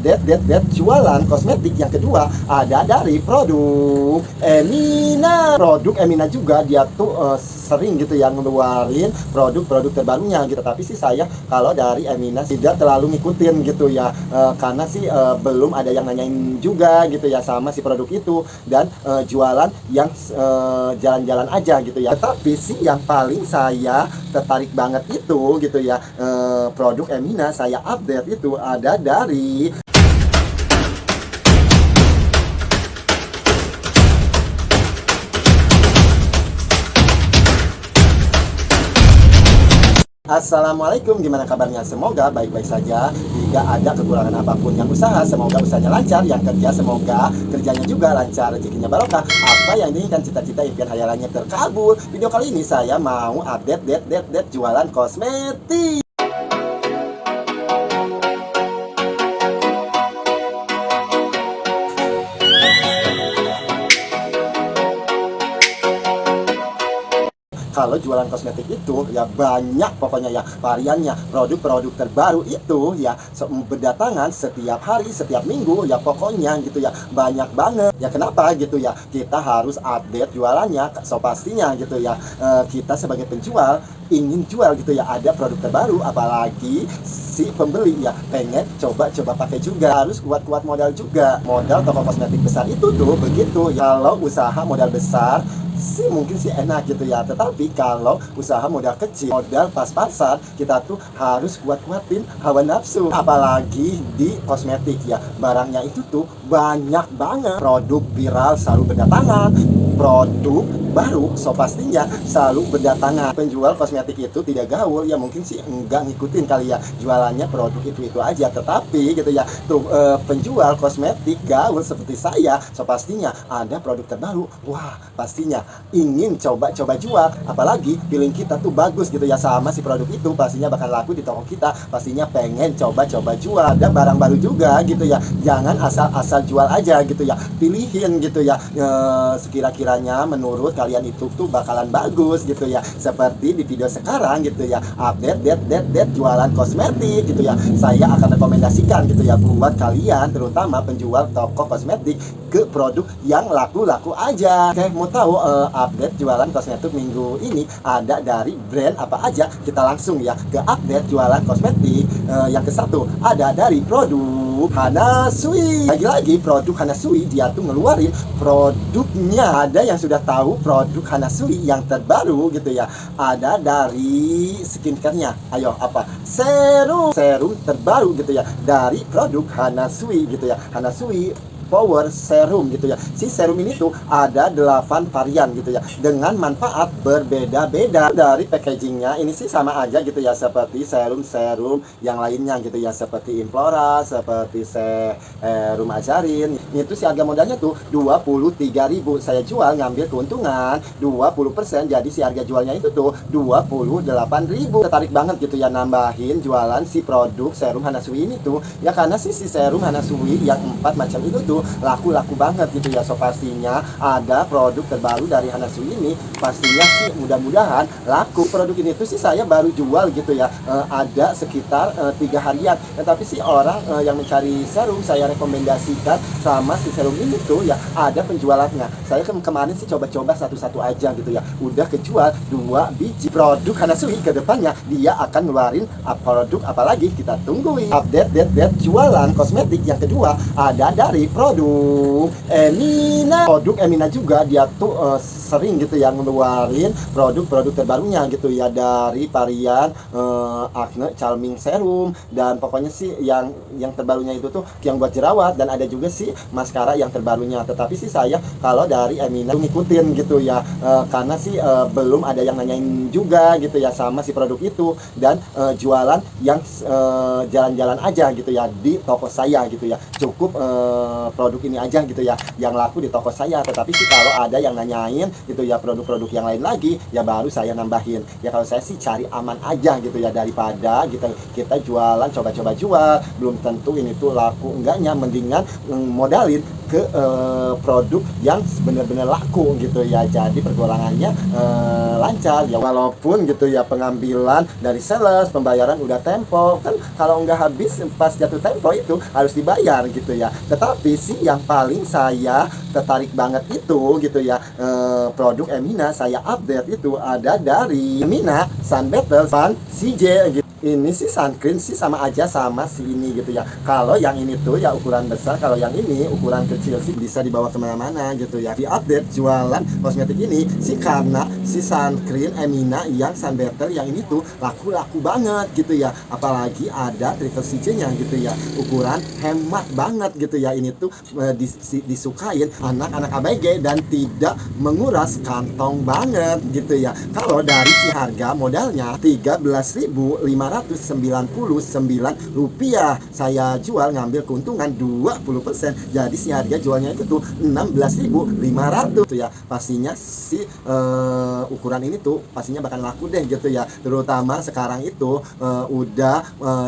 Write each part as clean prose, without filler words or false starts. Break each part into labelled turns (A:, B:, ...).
A: update jualan kosmetik yang kedua ada dari produk Emina. Produk Emina juga dia tuh sering gitu yang ngeluarin produk-produk terbarunya gitu. Tapi sih saya kalau dari Emina tidak terlalu ngikutin gitu ya, karena sih belum ada yang nanyain juga gitu ya sama si produk itu, dan jualan yang jalan-jalan aja gitu ya. Tetapi sih yang paling saya tertarik banget itu gitu ya, produk Emina saya update itu ada dari Assalamualaikum, gimana kabarnya? Semoga baik-baik saja. Jika ada kekurangan apapun yang usaha, semoga usahanya lancar. Yang kerja, semoga kerjanya juga lancar, rezekinya barokah. Apa yang diinginkan, cita-cita, impian, hayalannya terkabul. Video kali ini saya mau update jualan kosmetik. Kalau jualan kosmetik itu ya banyak pokoknya ya variannya, produk-produk terbaru itu ya berdatangan setiap hari, setiap minggu ya, pokoknya gitu ya, banyak banget ya. Kenapa gitu ya, kita harus update jualannya, so pastinya gitu ya, kita sebagai penjual ingin jual gitu ya, ada produk terbaru, apalagi si pembeli ya pengen coba-coba pakai juga. Harus kuat-kuat modal juga. Modal toko kosmetik besar itu tuh begitu ya. Kalau usaha modal besar sih mungkin sih enak gitu ya, tetapi kalau usaha modal kecil, modal pas-pasan, kita tuh harus kuat-kuatin hawa nafsu. Apalagi di kosmetik ya, barangnya itu tuh banyak banget, produk viral selalu berdatangan, produk baru so pastinya selalu berdatangan. Penjual kosmetik itu tidak gaul ya, mungkin sih enggak ngikutin kali ya, jualannya produk itu aja. Tetapi gitu ya tuh, penjual kosmetik gaul seperti saya, so pastinya ada produk terbaru, wah pastinya ingin coba-coba jual. Apalagi feeling kita tuh bagus gitu ya sama si produk itu, pastinya bakal laku di toko kita, pastinya pengen coba-coba jual. Ada barang baru juga gitu ya, jangan asal-asal jual aja gitu ya, pilihin gitu ya, sekira-kiranya menurut kalian itu tuh bakalan bagus gitu ya, seperti di video sekarang gitu ya, update jualan kosmetik gitu ya. Saya akan rekomendasikan gitu ya buat kalian, terutama penjual toko kosmetik, ke produk yang laku-laku aja. Oke, mau tahu update jualan kosmetik minggu ini ada dari brand apa aja? Kita langsung ya ke update jualan kosmetik. Yang ke satu ada dari produk Hanasui. Lagi-lagi produk Hanasui dia tuh ngeluarin produknya. Ada yang sudah tahu produk Hanasui yang terbaru gitu ya, ada dari skincare-nya. Ayo, apa? Serum terbaru gitu ya dari produk Hanasui gitu ya, Hanasui Power Serum gitu ya. Si serum ini tuh ada 8 varian gitu ya, dengan manfaat berbeda-beda. Dari packagingnya ini sih sama aja gitu ya, seperti serum-serum yang lainnya gitu ya, seperti Implora, seperti serum Ajarin. Itu sih harga modalnya tuh 23.000. Saya jual ngambil keuntungan 20%, jadi si harga jualnya itu tuh 28.000. Tertarik banget gitu ya nambahin jualan si produk serum Hanasui ini tuh ya, karena si serum Hanasui yang 4 macam itu tuh laku-laku banget gitu ya. So pastinya ada produk terbaru dari Hanasui ini, pastinya sih mudah-mudahan laku. Produk ini tuh sih saya baru jual gitu ya, ada sekitar 3 harian. Tapi sih orang yang mencari serum, saya rekomendasikan sama si serum ini tuh ya, ada penjualannya. Saya kemarin sih coba-coba satu-satu aja gitu ya, udah kejual 2 biji. Produk Hanasui ke depannya dia akan ngeluarin produk apalagi, kita tungguin. Update jualan kosmetik yang kedua ada dari produk Emina. Produk Emina juga dia tuh sering gitu yang ngeluarin produk-produk terbarunya gitu ya, dari varian acne calming serum, dan pokoknya sih yang terbarunya itu tuh yang buat jerawat, dan ada juga sih maskara yang terbarunya. Tetapi sih saya kalau dari Emina ngikutin gitu ya, karena sih belum ada yang nanyain juga gitu ya sama si produk itu, dan jualan yang jalan-jalan aja gitu ya di toko saya gitu ya. Cukup produk ini aja gitu ya yang laku di toko saya. Tetapi sih kalau ada yang nanyain gitu ya produk-produk yang lain lagi, ya baru saya nambahin. Ya kalau saya sih cari aman aja gitu ya, daripada kita jualan coba-coba jual belum tentu ini tuh laku enggaknya, mendingan modalin ke produk yang benar-benar laku gitu ya, jadi pergolangannya lancar ya, walaupun gitu ya pengambilan dari sales, pembayaran udah tempo kan, kalau nggak habis pas jatuh tempo itu harus dibayar gitu ya. Tetapi sih yang paling saya tertarik banget itu gitu ya, produk Emina saya update itu ada dari Emina Sun Battle Fan CJ gitu. Ini sih sunscreen sih sama aja sama si ini gitu ya. Kalau yang ini tuh ya ukuran besar, kalau yang ini ukuran kecil sih bisa dibawa kemana-mana gitu ya. Di update jualan kosmetik ini sih karena si sunscreen Emina yang Sun Battle yang ini tuh laku-laku banget gitu ya. Apalagi ada triple CJ nya gitu ya. Ukuran hemat banget gitu ya. Ini tuh disukain anak-anak ABG dan tidak menguras kantong banget gitu ya. Kalau dari si harga modalnya 13.599 rupiah, saya jual ngambil keuntungan 20%, jadi si harga jualnya itu tuh 16.500 tuh ya. Pastinya si ukuran ini tuh pastinya bakal laku deh gitu ya, terutama sekarang itu udah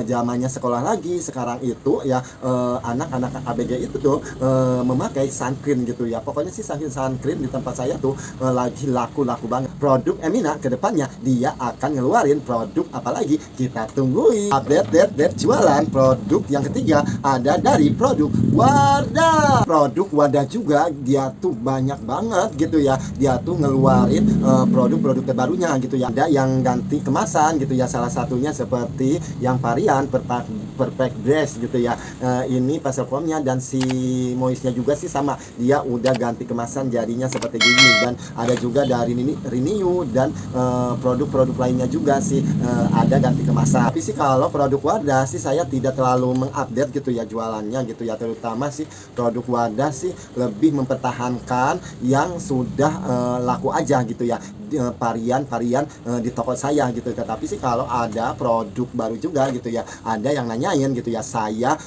A: zamannya sekolah lagi sekarang itu ya, anak-anak ABG itu tuh memakai sunscreen gitu ya. Pokoknya sih sunscreen di tempat saya tuh lagi laku-laku banget. Produk Emina kedepannya dia akan ngeluarin produk apalagi, kita tungguin update jualan produk yang ketiga ada dari produk Wardah. Produk Wardah juga dia tuh banyak banget gitu ya, dia tuh ngeluarin produk-produk terbarunya gitu ya. Ada yang ganti kemasan gitu ya, salah satunya seperti yang varian perfect dress gitu ya. Ini pastel formnya dan si moistnya juga sih sama, dia udah ganti kemasan jadinya seperti gini. Dan ada juga dari Renew dan produk-produk lainnya juga sih ada ganti kemasan. Tapi sih kalau produk Wardah sih saya tidak terlalu mengupdate gitu ya jualannya gitu ya, terutama sih produk Wardah sih lebih mempertahankan yang sudah laku aja gitu ya, varian-varian di toko saya gitu. Tetapi sih kalau ada produk baru juga gitu ya, ada yang nanyain gitu ya, saya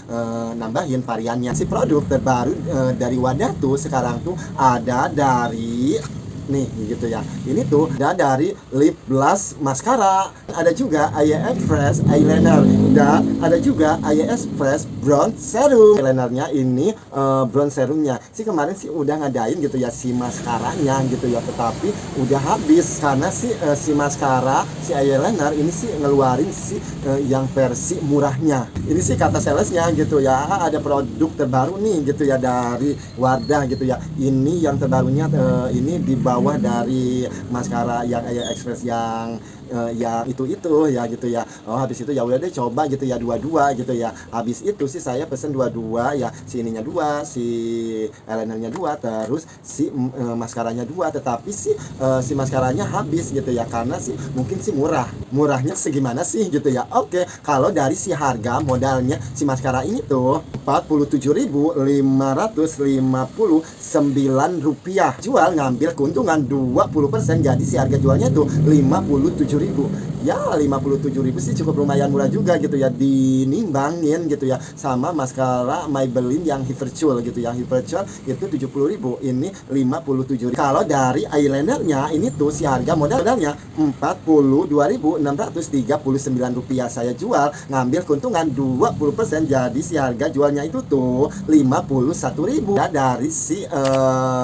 A: nambahin variannya. Si produk terbaru dari Wardah tuh sekarang tuh ada dari nih gitu ya, ini tuh ada dari lip blush mascara, ada juga Aya Express eyeliner, dan ada juga Aya Express brown serum. Eyelinernya ini brown serumnya sih kemarin sih udah ngadain gitu ya si maskaranya gitu ya, tetapi udah habis karena si maskara si eyeliner ini sih ngeluarin si yang versi murahnya. Ini sih kata salesnya gitu ya, ada produk terbaru nih gitu ya dari Wardah gitu ya. Ini yang terbarunya ini di bawah dari maskara yang Aya Express yang itu ya gitu ya. Oh habis itu ya udah deh coba gitu ya dua-dua gitu ya. Habis itu sih saya pesen dua-dua ya, si ininya dua, si eyelinernya dua, terus si maskaranya dua. Tetapi si maskaranya habis gitu ya, karena sih mungkin sih murahnya segimana sih gitu ya. Oke, kalau dari si harga modalnya si maskara ini tuh 47.559 rupiah, jual ngambil keuntungan 20%, jadi si harga jualnya tuh 57.000. Ya 57.000 sih cukup lumayan murah juga gitu ya, dinimbangin gitu ya sama maskara Maybelline yang Hypercool gitu ya. Hypercool itu 70.000, ini 57.000. Kalau dari eyelinernya ini tuh si harga modalnya 42.639 rupiah, saya jual ngambil keuntungan 20%, jadi si harga jualnya itu tuh 51.000. Ya, dari si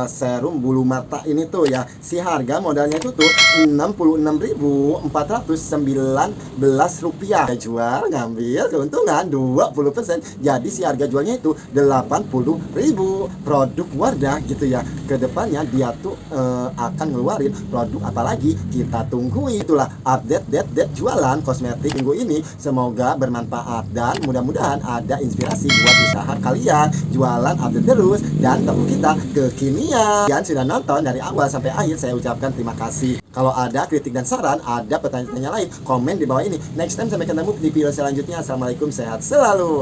A: serum bulu mata ini tuh ya, si harga modalnya itu tuh 66.419 rupiah, saya jual ngambil keuntungan 20%, jadi si harga jualnya itu 80.000. Produk Wardah gitu ya, kedepannya dia tuh akan ngeluarin produk apalagi, kita tungguin. Itulah update jualan kosmetik minggu ini, semoga bermanfaat dan mudah-mudahan ada inspirasi buat usaha kalian jualan update terus dan toko kita kekinian. Yang sudah nonton dari awal sampai akhir saya ucapkan terima kasih. Kalau ada kritik dan saran, ada pertanyaan lain, komen di bawah ini. Next time sampai ketemu di video selanjutnya. Assalamualaikum, sehat selalu.